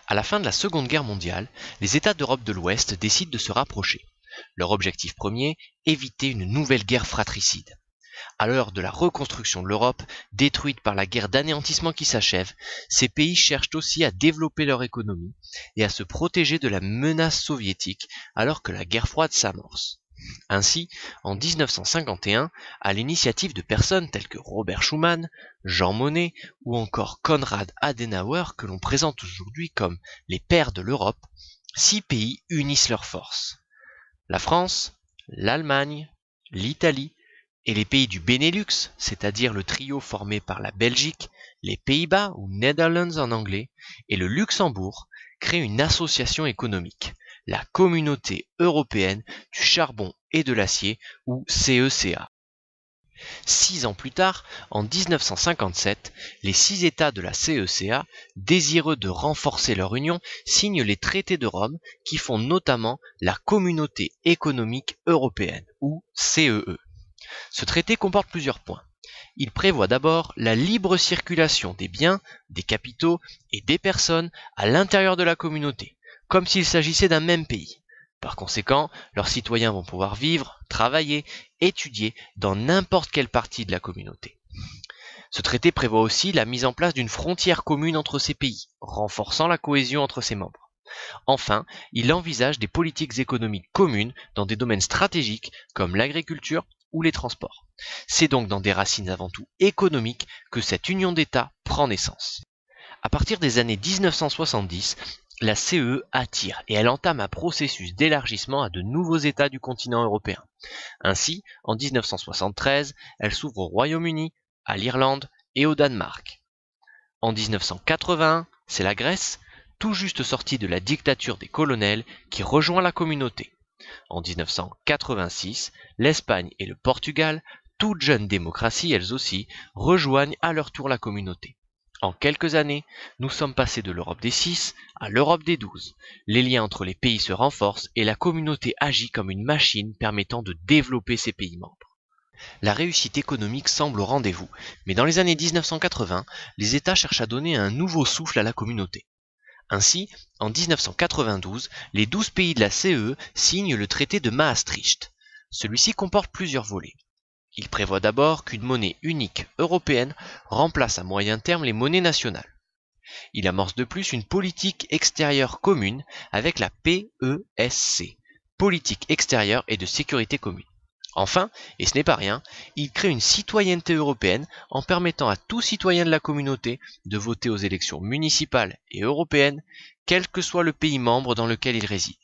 À la fin de la Seconde Guerre mondiale, les États d'Europe de l'Ouest décident de se rapprocher. Leur objectif premier, éviter une nouvelle guerre fratricide. À l'heure de la reconstruction de l'Europe, détruite par la guerre d'anéantissement qui s'achève, ces pays cherchent aussi à développer leur économie et à se protéger de la menace soviétique alors que la guerre froide s'amorce. Ainsi, en 1951, à l'initiative de personnes telles que Robert Schuman, Jean Monnet ou encore Konrad Adenauer, que l'on présente aujourd'hui comme les pères de l'Europe, 6 pays unissent leurs forces. La France, l'Allemagne, l'Italie et les pays du Benelux, c'est-à-dire le trio formé par la Belgique, les Pays-Bas ou Netherlands en anglais, et le Luxembourg, créent une association économique, la Communauté européenne du charbon et de l'acier, ou CECA. 6 ans plus tard, en 1957, les 6 États de la CECA, désireux de renforcer leur union, signent les traités de Rome qui font notamment la Communauté économique européenne, ou CEE. Ce traité comporte plusieurs points. Il prévoit d'abord la libre circulation des biens, des capitaux et des personnes à l'intérieur de la communauté, comme s'il s'agissait d'un même pays. Par conséquent, leurs citoyens vont pouvoir vivre, travailler, étudier dans n'importe quelle partie de la communauté. Ce traité prévoit aussi la mise en place d'une frontière commune entre ces pays, renforçant la cohésion entre ses membres. Enfin, il envisage des politiques économiques communes dans des domaines stratégiques comme l'agriculture ou les transports. C'est donc dans des racines avant tout économiques que cette union d'États prend naissance. À partir des années 1970, la CEE attire et elle entame un processus d'élargissement à de nouveaux États du continent européen. Ainsi, en 1973, elle s'ouvre au Royaume-Uni, à l'Irlande et au Danemark. En 1981, c'est la Grèce, tout juste sortie de la dictature des colonels, qui rejoint la communauté. En 1986, l'Espagne et le Portugal, toutes jeunes démocraties elles aussi, rejoignent à leur tour la communauté. En quelques années, nous sommes passés de l'Europe des 6 à l'Europe des 12. Les liens entre les pays se renforcent et la communauté agit comme une machine permettant de développer ses pays membres. La réussite économique semble au rendez-vous, mais dans les années 1980, les États cherchent à donner un nouveau souffle à la communauté. Ainsi, en 1992, les 12 pays de la CEE signent le traité de Maastricht. Celui-ci comporte plusieurs volets. Il prévoit d'abord qu'une monnaie unique européenne remplace à moyen terme les monnaies nationales. Il amorce de plus une politique extérieure commune avec la PESC, politique extérieure et de sécurité commune. Enfin, et ce n'est pas rien, il crée une citoyenneté européenne en permettant à tout citoyen de la communauté de voter aux élections municipales et européennes, quel que soit le pays membre dans lequel il réside.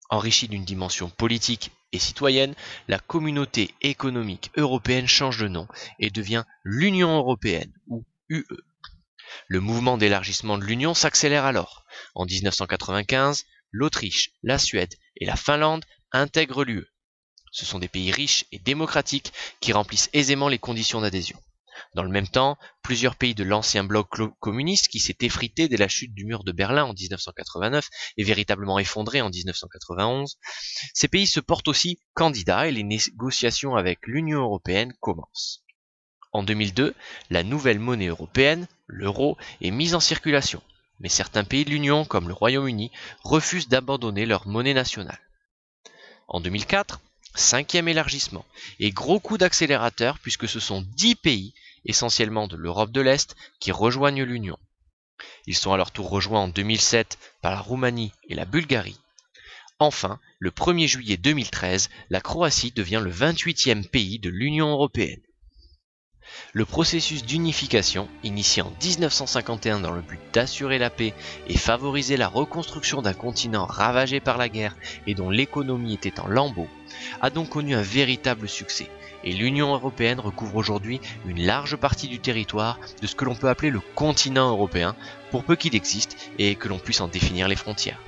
Enrichie d'une dimension politique et citoyenne, la communauté économique européenne change de nom et devient l'Union européenne, ou UE. Le mouvement d'élargissement de l'Union s'accélère alors. En 1995, l'Autriche, la Suède et la Finlande intègrent l'UE. Ce sont des pays riches et démocratiques qui remplissent aisément les conditions d'adhésion. Dans le même temps, plusieurs pays de l'ancien bloc communiste qui s'est effrité dès la chute du mur de Berlin en 1989 et véritablement effondré en 1991, ces pays se portent aussi candidats et les négociations avec l'Union européenne commencent. En 2002, la nouvelle monnaie européenne, l'euro, est mise en circulation, mais certains pays de l'Union, comme le Royaume-Uni, refusent d'abandonner leur monnaie nationale. En 2004, 5e élargissement, et gros coup d'accélérateur puisque ce sont 10 pays, essentiellement de l'Europe de l'Est, qui rejoignent l'Union. Ils sont à leur tour rejoints en 2007 par la Roumanie et la Bulgarie. Enfin, le 1er juillet 2013, la Croatie devient le 28e pays de l'Union européenne. Le processus d'unification, initié en 1951 dans le but d'assurer la paix et favoriser la reconstruction d'un continent ravagé par la guerre et dont l'économie était en lambeaux, a donc connu un véritable succès, et l'Union européenne recouvre aujourd'hui une large partie du territoire de ce que l'on peut appeler le continent européen, pour peu qu'il existe et que l'on puisse en définir les frontières.